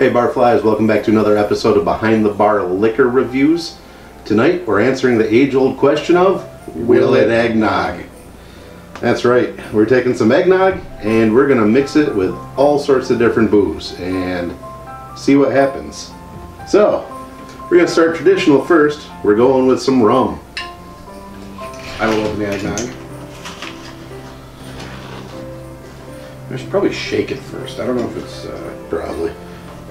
Hey Barflies, welcome back to another episode of Behind the Bar Liquor Reviews. Tonight we're answering the age-old question of, will it eggnog? That's right, we're taking some eggnog and we're going to mix it with all sorts of different booze and see what happens. So, we're going to start traditional first. We're going with some rum. I will open the eggnog. I should probably shake it first. I don't know if it's... Probably.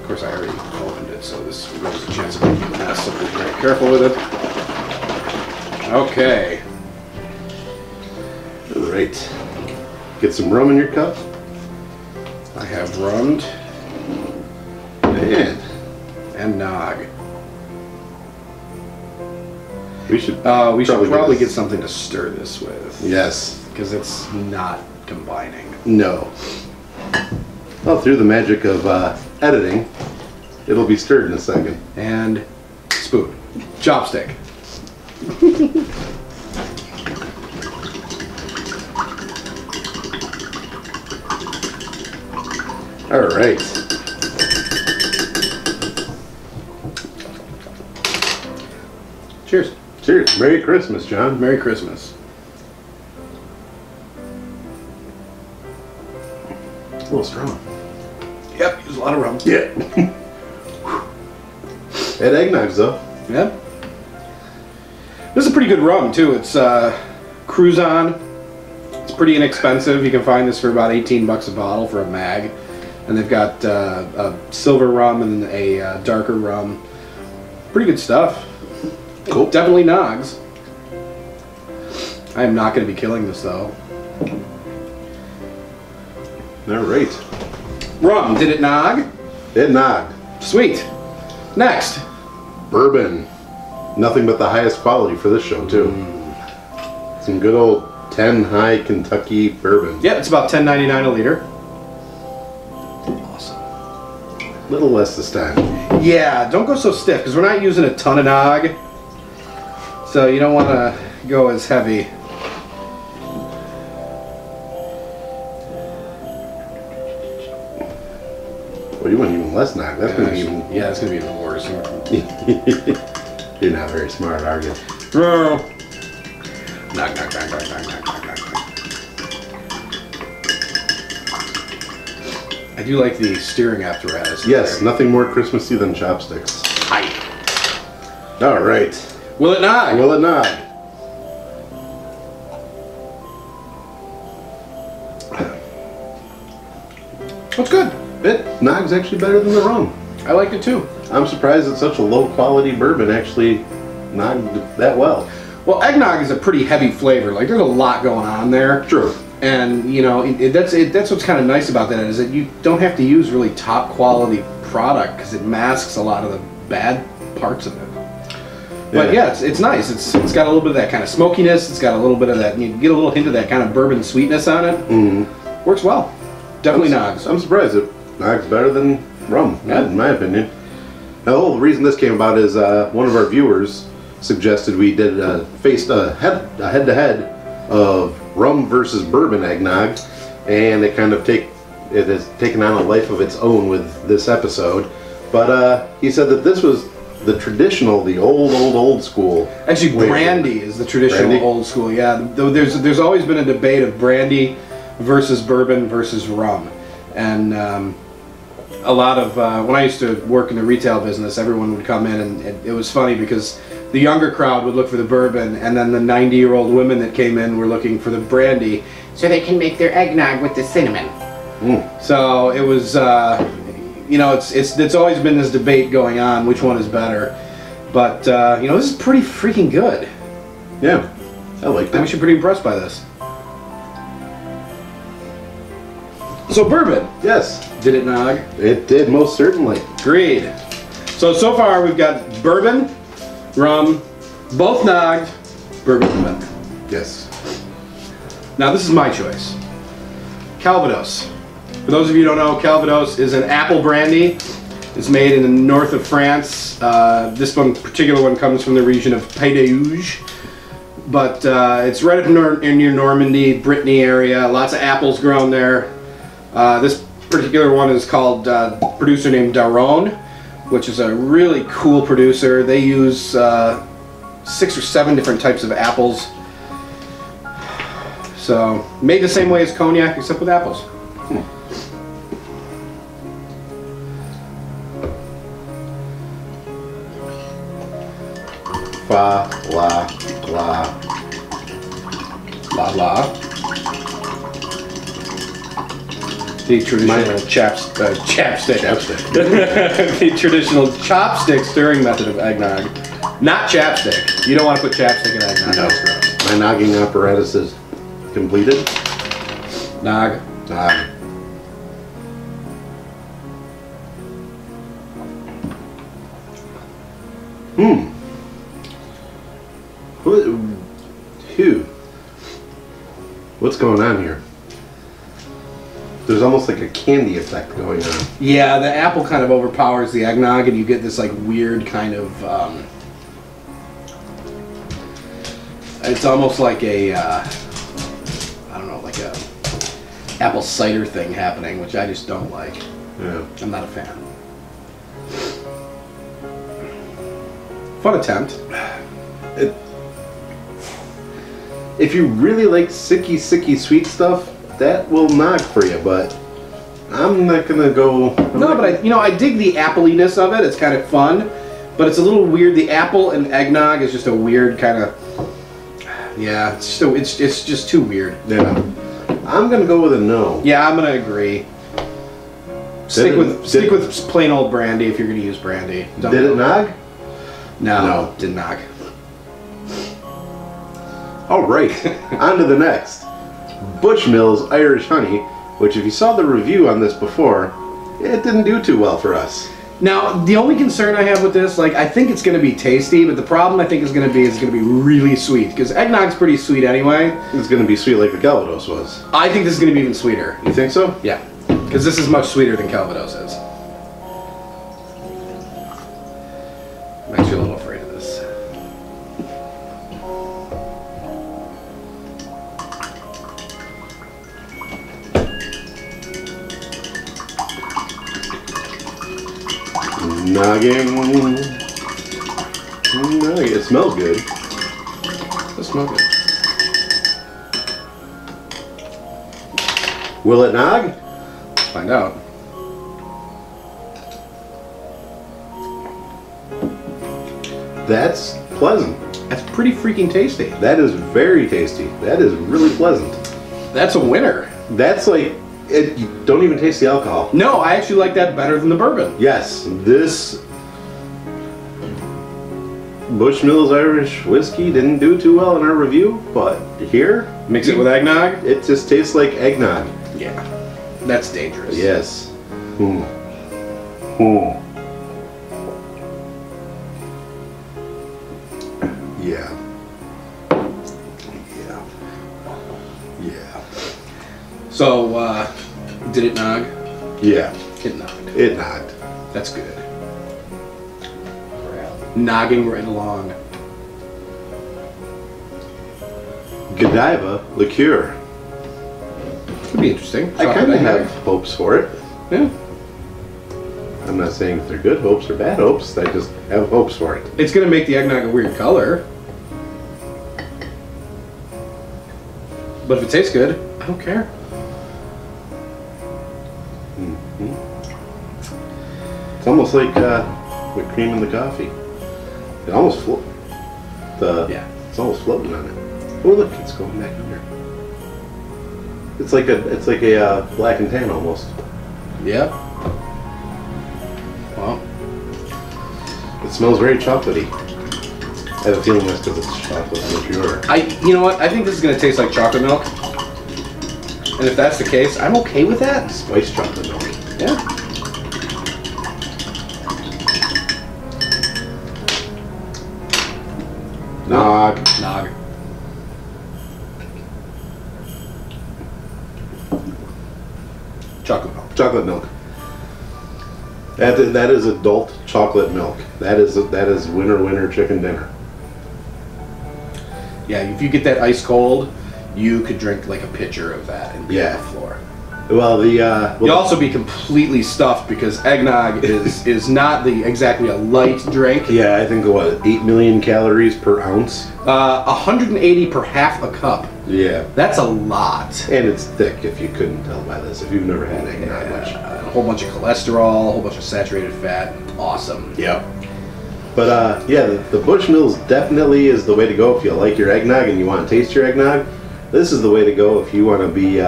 Of course, I already opened it, so this there's a chance of being a mess, so be very careful with it. Okay. Alright. Get some rum in your cup. I have rummed and nog. We should probably get something to stir this with. Yes. Because it's not combining. No. Well, through the magic of editing, it'll be stirred in a second. And spoon. Chopstick. All right. Cheers. Cheers. Merry Christmas, John. Merry Christmas. A little strong. Yep, use a lot of rum. Yeah. That eggnog's though. Yep. This is a pretty good rum too. It's Cruzan. It's pretty inexpensive. You can find this for about 18 bucks a bottle for a mag. And they've got a silver rum and a darker rum. Pretty good stuff. Cool. Definitely nogs. I am not going to be killing this though. All right. Rum, did it nog? It nogged. Sweet. Next. Bourbon. Nothing but the highest quality for this show too. Some good old 10 High Kentucky bourbon. Yeah, it's about $10.99 a liter. Awesome. A little less this time. Yeah, don't go so stiff because we're not using a ton of nog. So you don't want to go as heavy. Well, you want even less nog. That's gonna be even. Yeah, it's gonna be even worse. You're not very smart, are you? No. Nog, nog, nog, nog, nog, nog, nog, nog. I do like the steering apparatus. Yes, there. nothing more Christmassy than chopsticks. Hi. All right. Will it nog? Will it nog? That's good. It nog's actually better than the rum. I liked it too. I'm surprised that such a low quality bourbon actually nogged that well. Well, eggnog is a pretty heavy flavor. Like, there's a lot going on there. True. And you know, that's what's kind of nice about that is that you don't have to use really top quality product because it masks a lot of the bad parts of it. But yeah, it's nice. It's got a little bit of that kind of smokiness. It's got a little bit of that. You get a little hint of that kind of bourbon sweetness on it. Mm-hmm. Works well. Definitely nogs. I'm surprised it nogs better than rum, in my opinion. Now, the whole reason this came about is one of our viewers suggested we did faced a head-to-head of rum versus bourbon eggnog, and it kind of it has taken on a life of its own with this episode. But he said that this was the traditional, the old school. Actually, brandy is the traditional old school. Yeah, though there's always been a debate of brandy versus bourbon versus rum, and a lot of when I used to work in the retail business, everyone would come in, and it was funny because the younger crowd would look for the bourbon, and then the 90-year-old women that came in were looking for the brandy, so they can make their eggnog with the cinnamon. So it was, you know, it's always been this debate going on, which one is better. But you know, this is pretty freaking good. Yeah, I like that. I'm actually pretty impressed by this. So bourbon. Yes. Did it nog? It did, most certainly. Agreed. So far we've got bourbon, rum, both nogged, bourbon lemon. Yes. Now this is my choice. Calvados. For those of you who don't know, Calvados is an apple brandy. It's made in the north of France. This particular one comes from the region of Pays de Houge. But it's right up near Normandy, Brittany area. Lots of apples grown there. This particular one is called producer named Daron, which is a really cool producer. They use 6 or 7 different types of apples. So, made the same way as cognac, except with apples. Fa, la, la. La la. The traditional chapstick. The traditional chopstick stirring method of eggnog. Not chapstick. You don't want to put chapstick in eggnog. No. That's gross. My nogging apparatus is completed. Nog. Nog. Phew. What's going on here? There's almost like a candy effect going on. Yeah, the apple kind of overpowers the eggnog, and you get this like weird kind of. It's almost like a, I don't know, like a apple cider thing happening, which I just don't like. Yeah. I'm not a fan. Fun attempt. If you really like sicky sweet stuff, that will knock for you, but I'm not gonna go. No, but I dig the appleiness of it. It's kind of fun, but it's a little weird. The apple and eggnog is just a weird kind of. Yeah, it's just too weird. Yeah, I'm gonna go with a no. Yeah, I'm gonna agree. Stick with plain old brandy if you're gonna use brandy. Did it nog? No, didn't nog. All right, on to the next. Bushmills Irish Honey, which if you saw the review on this before, it didn't do too well for us. Now, the only concern I have with this, like, I think it's going to be tasty, but the problem I think is going to be really sweet, because eggnog's pretty sweet anyway. It's going to be sweet like the Calvados was. I think this is going to be even sweeter. You think so? Yeah, because this is much sweeter than Calvados is. I'm actually a little afraid of this. Nogging. It smells good. It smells good. Will it nog? Let's find out. That's pleasant. That's pretty freaking tasty. That is very tasty. That is really pleasant. That's a winner. That's like, you don't even taste the alcohol. No, I actually like that better than the bourbon. Yes, this Bushmills Irish whiskey didn't do too well in our review, but here, Mix it with eggnog? it just tastes like eggnog. Yeah. That's dangerous. Yes. Yeah. So, did it nog? Yeah. It nogged. It nogged. That's good. Nogging right along. Godiva liqueur. Could be interesting. I kind of have hopes for it. Yeah. I'm not saying if they're good hopes or bad hopes. I just have hopes for it. It's going to make the eggnog a weird color. But if it tastes good, I don't care. It's almost like with cream in the coffee. It almost floats. It's almost floating on it. Oh look, it's going back under. It's like a black and tan almost. Yeah. Well, it smells very chocolatey. I have a feeling that's because it's chocolate liqueur. you know what? I think this is going to taste like chocolate milk. And if that's the case, I'm okay with that. Spiced chocolate milk. Yeah. Nog. Nog. Chocolate milk. Chocolate milk. That is adult chocolate milk. That is winner chicken dinner. Yeah, if you get that ice cold, you could drink like a pitcher of that and be on the floor. Well, You'll also be completely stuffed because eggnog is not exactly a light drink. Yeah, I think what 8 million calories per ounce. 180 per half a cup. Yeah, that's a lot. And it's thick. If you couldn't tell by this, if you've never had eggnog, a whole bunch of cholesterol, a whole bunch of saturated fat. Awesome. Yep. But yeah, the Bushmills definitely is the way to go if you like your eggnog and you want to taste your eggnog. This is the way to go if you want to be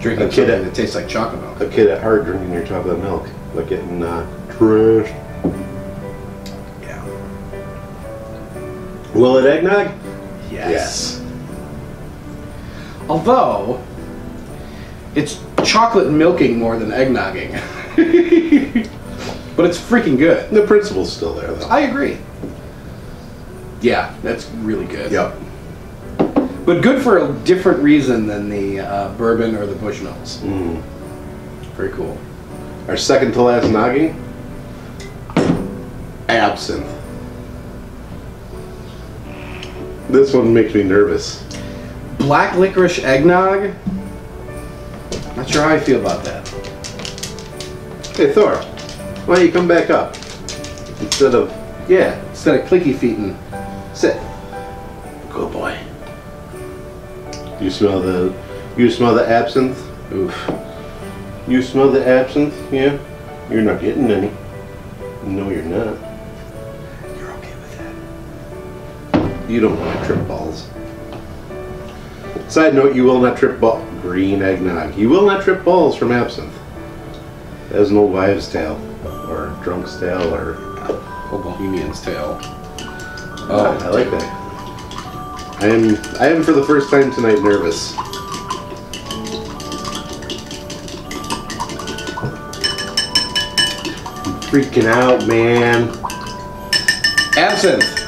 drinking something that tastes like chocolate milk. A kid at heart drinking your chocolate milk, but getting trashed. Yeah. Will it eggnog? Yes. Although, it's chocolate milking more than eggnogging. But it's freaking good. The principle's still there, though. I agree. Yeah, that's really good. Yep. But good for a different reason than the bourbon or the Bushmills. Very cool. Our second to last nogging, absinthe. This one makes me nervous. Black licorice eggnog? Not sure how I feel about that. Hey Thor, why don't you come back up? Instead of clicky feet and sit. Good boy. You smell the absinthe? Oof. You smell the absinthe? Yeah? You're not getting any. No, you're not. You're okay with that. You don't want to trip balls. Side note, you will not trip green eggnog. You will not trip balls from absinthe. That is an old wives' tale, or drunk's tale, or old bohemian's tale. Oh, I like that. I am for the first time tonight nervous. I'm freaking out, man. Absinthe.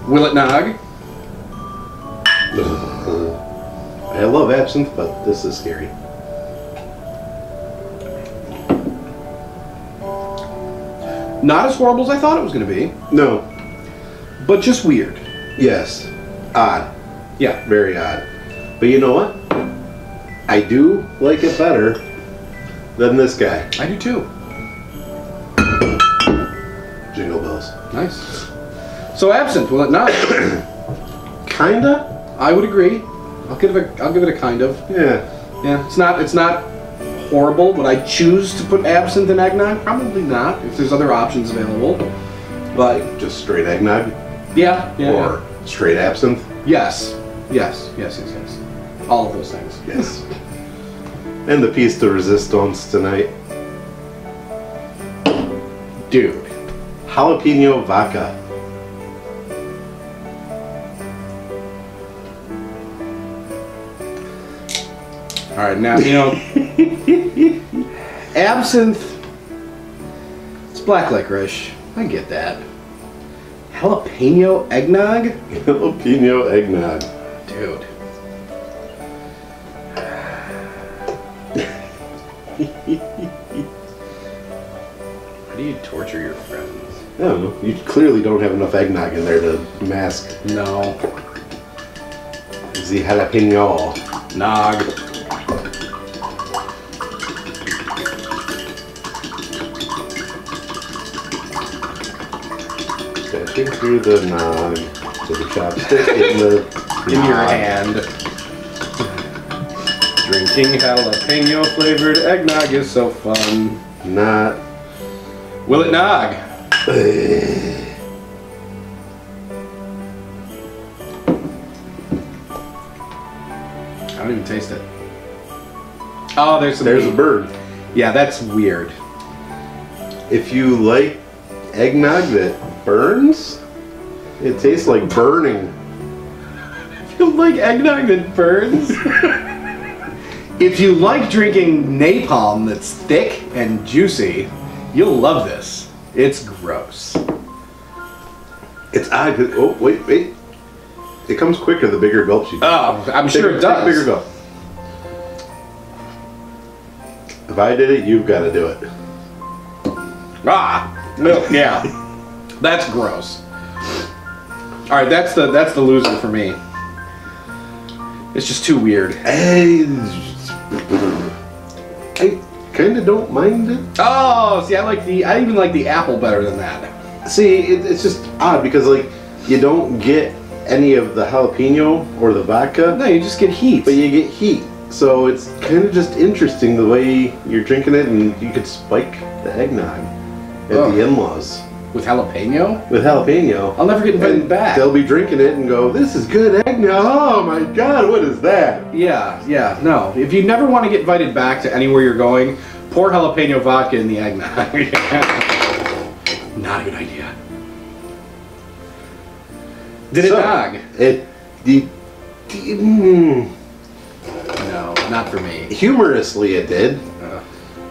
Will it nog? I love absinthe, but this is scary. Not as horrible as I thought it was going to be. No. But just weird. Yes. Odd. Yeah. Very odd. But you know what? I do like it better than this guy. I do too. Jingle bells. Nice. So absinthe, will it not? Kinda? I would agree. I'll give it a kind of. Yeah. Yeah. It's not horrible. Would I choose to put absinthe in eggnog? Probably not. If there's other options available. But like just straight eggnog? Yeah. Or straight absinthe? Yes. All of those things. Yes. And the piece de resistance tonight. Dude. Jalapeno vodka. Alright, now, absinthe, it's black licorice. I get that. Jalapeno eggnog? Jalapeno eggnog. Dude. How do you torture your friends? I don't know. You clearly don't have enough eggnog in there to mask. No. The jalapeno. Nog. Dashing through the nog to the chopstick in your hand. Drinking jalapeno flavored eggnog is so fun. Not. Will it nog? I don't even taste it. Oh, there's a bird. Yeah, that's weird. If you like eggnog that burns, it tastes like burning. If you like eggnog that burns? If you like drinking napalm that's thick and juicy, you'll love this. It's gross. It's odd. Oh, wait. It comes quicker the bigger gulps you do. Oh, I'm sure it does. Take a bigger gulp. If I did it, you've got to do it. Ah, milk. Yeah, that's gross. All right, that's the loser for me. It's just too weird. I kind of don't mind it. Oh, see, I even like the apple better than that. See, it's just odd because like you don't get any of the jalapeno or the vodka. No, you just get heat. But you get heat. So it's kind of just interesting the way you're drinking it, and you could spike the eggnog at the in-laws. With jalapeno? With jalapeno. I'll never get invited back. They'll be drinking it and go, "This is good eggnog. Oh my God, what is that?" Yeah, no. If you never want to get invited back to anywhere you're going, pour jalapeno vodka in the eggnog. Not a good idea. Did it nog? No, not for me. Humorously, it did.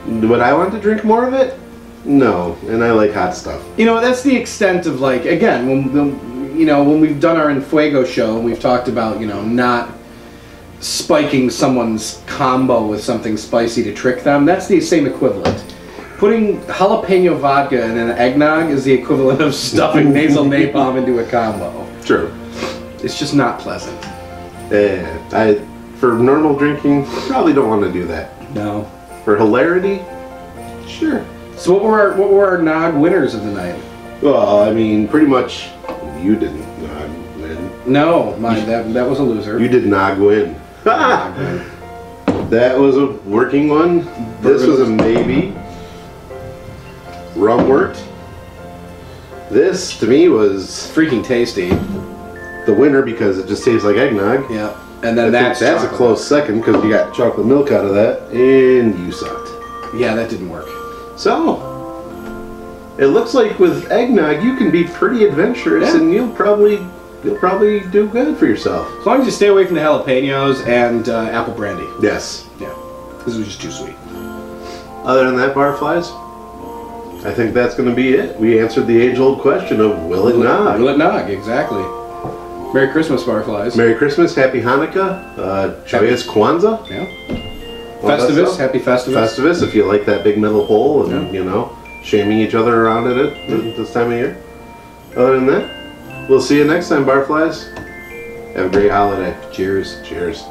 Would I want to drink more of it? No, and I like hot stuff. You know, that's the extent of like, again, when we've done our Enfuego show and we've talked about, not spiking someone's combo with something spicy to trick them, that's the same equivalent. Putting jalapeno vodka in an eggnog is the equivalent of stuffing nasal napalm into a combo. True. It's just not pleasant. For normal drinking, probably don't want to do that. No. For hilarity, sure. So what were our nog winners of the night? Well, I mean, pretty much you didn't nog win. No, that was a loser. You did nog win. That was a working one. This was a maybe. Rum worked. This, to me, was freaking tasty. The winner because it just tastes like eggnog. Yeah. And then that's a close second because you got chocolate milk out of that, and you sucked. Yeah, that didn't work. So, it looks like with eggnog you can be pretty adventurous, and you'll probably do good for yourself. As long as you stay away from the jalapenos and apple brandy. Yes. Yeah. This was just too sweet. Other than that, barflies, I think that's going to be it. We answered the age-old question of will it nog? Will it nog? Exactly. Merry Christmas, barflies. Merry Christmas, Happy Hanukkah, Joyous Kwanzaa. Yeah. Festivus, Happy Festivus. Festivus, if you like that big metal hole and, shaming each other around at it this time of year. Other than that, we'll see you next time, barflies. Have a great holiday. Cheers. Cheers.